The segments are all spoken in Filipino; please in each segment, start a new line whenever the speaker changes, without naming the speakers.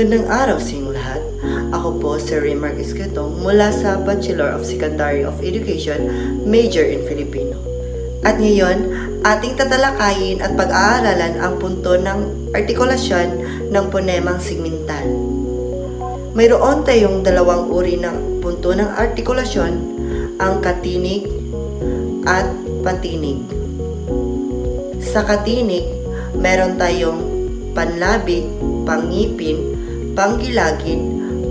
Magandang araw sa inyong lahat. Ako po si Reymar Escatong mula sa Bachelor of Secondary of Education, Major in Filipino. At ngayon, ating tatalakayin at pag-aaralan ang punto ng artikulasyon ng ponemang segmental. Mayroon tayong dalawang uri ng punto ng artikulasyon, ang katinig at patinig. Sa katinig, meron tayong panlabig, pangipin, panggilagid,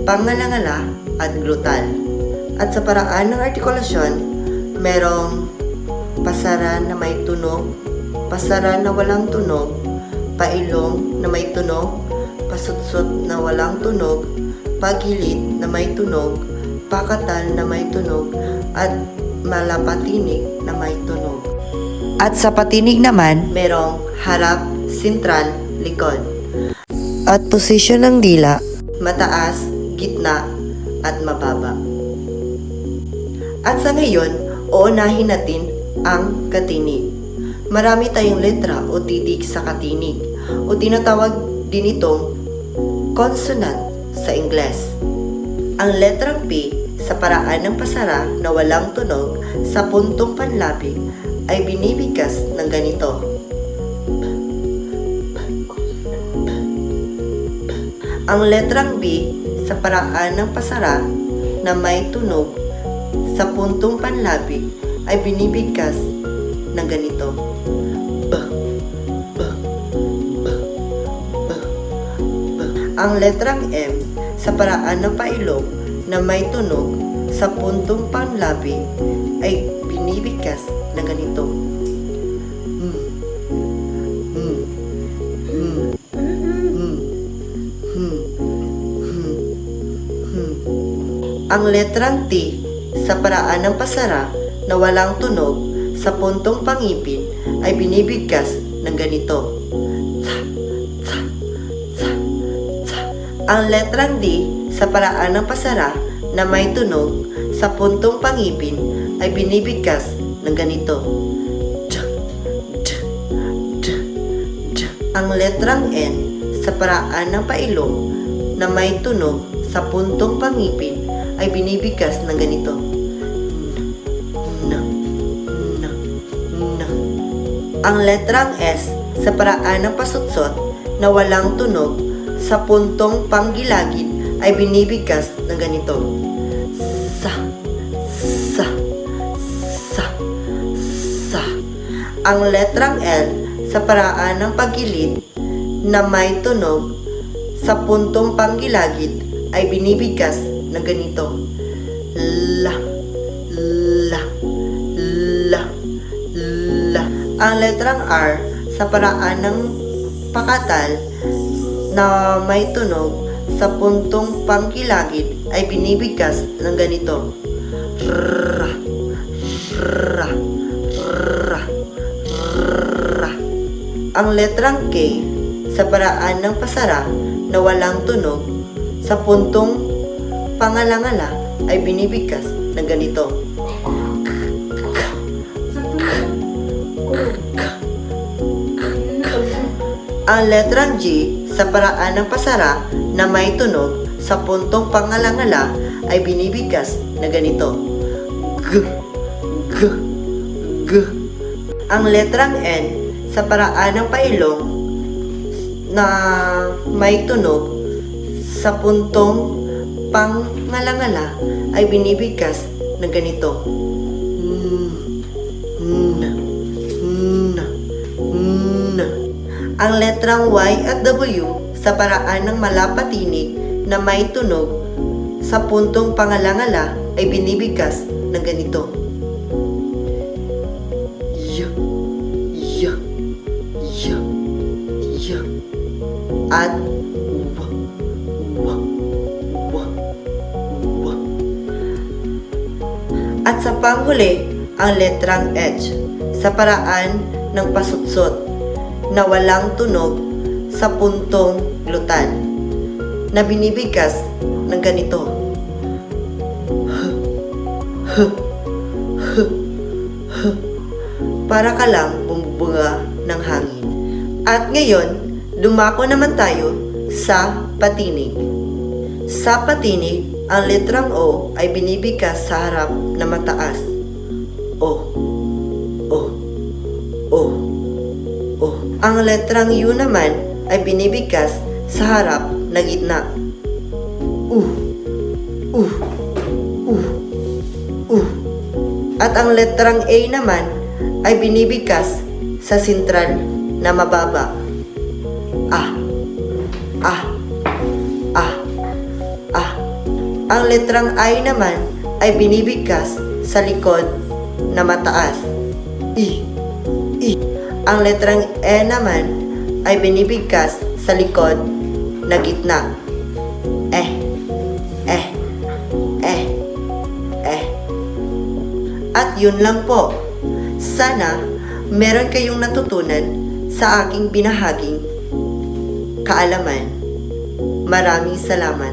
pangalangala, at glutal. At sa paraan ng artikulasyon, merong pasaran na may tunog, pasaran na walang tunog, pailong na may tunog, pasutsot na walang tunog, pagilid na may tunog, pakatal na may tunog, at malapatinig na may tunog. At sa patinig naman, merong harap, sentral, likod. At posisyon ng dila, mataas, gitna, at mababa. At sa ngayon, uunahin natin ang katinig. Marami tayong letra o titik sa katinig o tinatawag din itong consonant sa Ingles. Ang letrang P sa paraan ng pasara na walang tunog sa puntong panlabig ay binibigkas ng ganito. Ang letrang B sa paraan ng pasara na may tunog sa puntong panlabig ay binibigkas ng ganito. Ang letrang M sa paraan ng pailong na may tunog sa puntong panlabig ay binibigkas ng ganito. Ang letrang T sa paraan ng pasara na walang tunog sa puntong pangipin ay binibigkas ng ganito. Ang letrang D sa paraan ng pasara na may tunog sa puntong pangipin ay binibigkas ng ganito. Ang letrang N sa paraan ng pailong na may tunog sa puntong pangipin ay binibigkas ng ganito. Ang letrang S sa paraan ng pasutsot na walang tunog sa puntong panggilagid ay binibigkas ng ganito. Sa. Ang letrang L sa paraan ng paggilid na may tunog sa puntong panggilagid ay binibigkas ng ganito. La. Ang letrang R sa paraan ng pakatal na may tunog sa puntong panggilagid ay binibigkas ng ganito. Ang letrang K sa paraan ng pasara na walang tunog sa puntong pangalangala ay binibigkas ng ganito. Ang letrang G sa paraan ng pasara na may tunog sa puntong pangalangala ay binibigkas na ganito. Ang letrang N sa paraan ng pailong na may tunog sa puntong pangalangala ay binibigkas ng ganito. Ang letrang Y at W sa paraan ng malapatinig na may tunog sa puntong pangalangala ay binibigkas ng ganito. At sa panghuli, ang letrang H sa paraan ng pasutsot na walang tunog sa puntong glutal na binibigkas ng ganito. Para ka lang bumubunga ng hangin. At ngayon, dumako naman tayo sa patinig. Sa patinig, ang letrang O ay binibigkas sa harap na mataas. O, O, O, O. Ang letrang U naman ay binibigkas sa harap na gitna. U, U, U, U. At ang letrang A naman ay binibigkas sa sentral na mababa. Ah, ah, ah, ah. Ang letrang I naman ay binibigkas sa likod na mataas. I, I. Ang letrang E naman ay binibigkas sa likod na gitna. Eh, eh, eh, eh. At yun lang po. Sana meron kayong natutunan sa aking binahaging kaalaman. Maraming salamat.